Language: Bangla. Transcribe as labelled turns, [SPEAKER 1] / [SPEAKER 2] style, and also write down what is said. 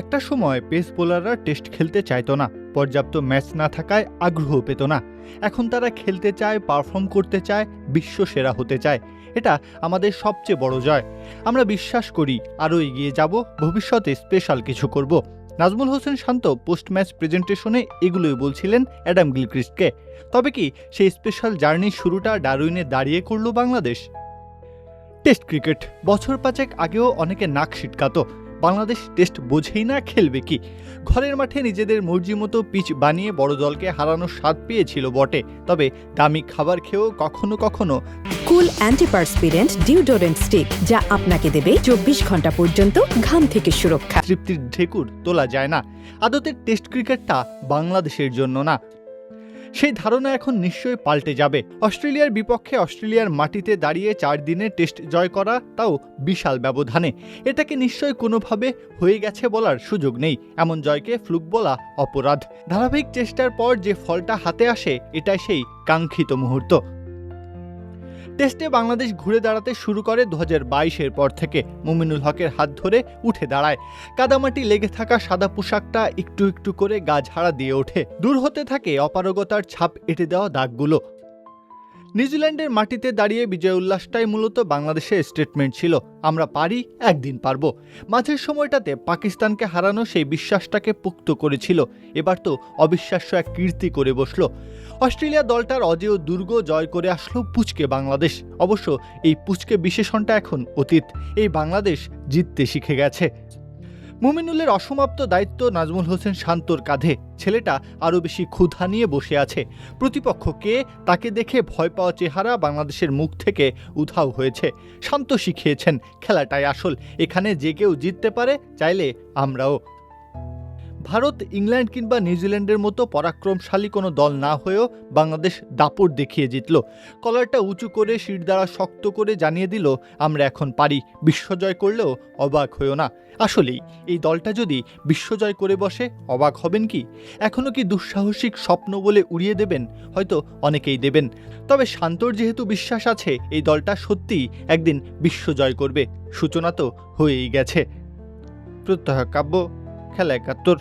[SPEAKER 1] একটা সময় পেস বোলাররা টেস্ট খেলতে চাইতো না, পর্যাপ্ত ম্যাচ না থাকায় আগ্রহ পেত না। এখন তারা খেলতে চায়, পারফর্ম করতে চায়, বিশ্ব সেরা হতে চায়। এটা আমাদের সবচেয়ে বড় জয়। আমরা বিশ্বাস করি আরও এগিয়ে যাব, ভবিষ্যতে স্পেশাল কিছু করব। নাজমুল হোসেন শান্ত পোস্ট ম্যাচ প্রেজেন্টেশনে এগুলোই বলছিলেন অ্যাডাম গিলক্রিস্টকে। তবে কি সেই স্পেশাল জার্নির শুরুটা ডারউইনে দাঁড়িয়ে করল বাংলাদেশ? টেস্ট ক্রিকেট বছর 5 আগেও অনেকে নাক সিটকাতো, বাংলাদেশ টেস্ট বোঝেই না, খেলবে কি। ঘরের মাঠে নিজেদের মর্জি মতো পিচ বানিয়ে বড় দলকে হারানোর স্বাদ পেয়েছিল বটে, তবে দামি খাবার খেয়েও কখনো কখনো
[SPEAKER 2] কুল অ্যান্টিপারস্পিরেন্ট ডিওডোরেন্ট স্টিক, যা আপনাকে দেবে 24 ঘন্টা পর্যন্ত ঘাম থেকে সুরক্ষা।
[SPEAKER 1] তৃপ্তির ঢেকুর তোলা যায় না। আদতে টেস্ট ক্রিকেটটা বাংলাদেশের জন্য না, সেই ধারণা এখন নিশ্চয়ই পাল্টে যাবে। অস্ট্রেলিয়ার বিপক্ষে অস্ট্রেলিয়ার মাটিতে দাঁড়িয়ে 4 দিনে টেস্ট জয় করা, তাও বিশাল ব্যবধানে, এটাকে নিশ্চয়ই কোনোভাবে হয়ে গেছে বলার সুযোগ নেই। এমন জয়কে ফ্লুক বলা অপরাধ। ধারাবাহিক চেষ্টার পর যে ফলটা হাতে আসে, এটাই সেই কাঙ্ক্ষিত মুহূর্ত। টেস্টে বাংলাদেশ ঘুরে দাঁড়াতে শুরু করে 2022-এর পর থেকে। মুমিনুল হকের হাত ধরে উঠে দাঁড়ায়। কাদামাটি লেগে থাকা সাদা পোশাকটা একটু একটু করে গা ঝাড়া দিয়ে ওঠে। দূর হতে থাকে অপারগতার ছাপ এঁটে দেওয়া দাগগুলো। নিউজিল্যান্ডের মাটিতে দাঁড়িয়ে বিজয় উল্লাসটাই মূলত বাংলাদেশের স্টেটমেন্ট ছিল, আমরা পারি, একদিন পারবো। মাঝের সময়টাতে পাকিস্তানকে হারানো সেই বিশ্বাসটাকে পোক্ত করেছিল। এবার তো অবিশ্বাস্য এক কীর্তি করে বসলো। অস্ট্রেলিয়া দলটার অজেয় দুর্গ জয় করে আসলো পুচকে বাংলাদেশ। অবশ্য এই পুচকে বিশেষণটা এখন অতীত। এই বাংলাদেশ জিততে শিখে গেছে। মুমিনুলের অসমাপ্ত দায়িত্ব নাজমুল হোসেন শান্তর কাঁধে। ছেলেটা আরও বেশি ক্ষুধা নিয়ে বসে আছে। প্রতিপক্ষ কে, তাকে দেখে ভয় পাওয়া চেহারা বাংলাদেশের মুখ থেকে উধাও হয়েছে। শান্ত শিখিয়েছেন খেলাটাই আসল, এখানে যে কেউ জিততে পারে, চাইলে আমরাও। ভারত, ইংল্যান্ড কিংবা নিউজিল্যান্ডের মতো পরাক্রমশালী কোনো দল না হয়েও বাংলাদেশ দাপট দেখিয়ে জিতল। কলারটা উঁচু করে, শিরদাঁড়া শক্ত করে জানিয়ে দিল, আমরা এখন পারি। বিশ্বজয় করলেও অবাক হয়েও না। আসলেই এই দলটা যদি বিশ্বজয় করে বসে, অবাক হবেন কি? এখনও কি দুঃসাহসিক স্বপ্ন বলে উড়িয়ে দেবেন? হয়তো অনেকেই দেবেন। তবে শান্তর যেহেতু বিশ্বাস আছে এই দলটা সত্যিই একদিন বিশ্বজয় করবে, সূচনা তো হয়েই গেছে। প্রত্যহ কাব্য, খেলা 71।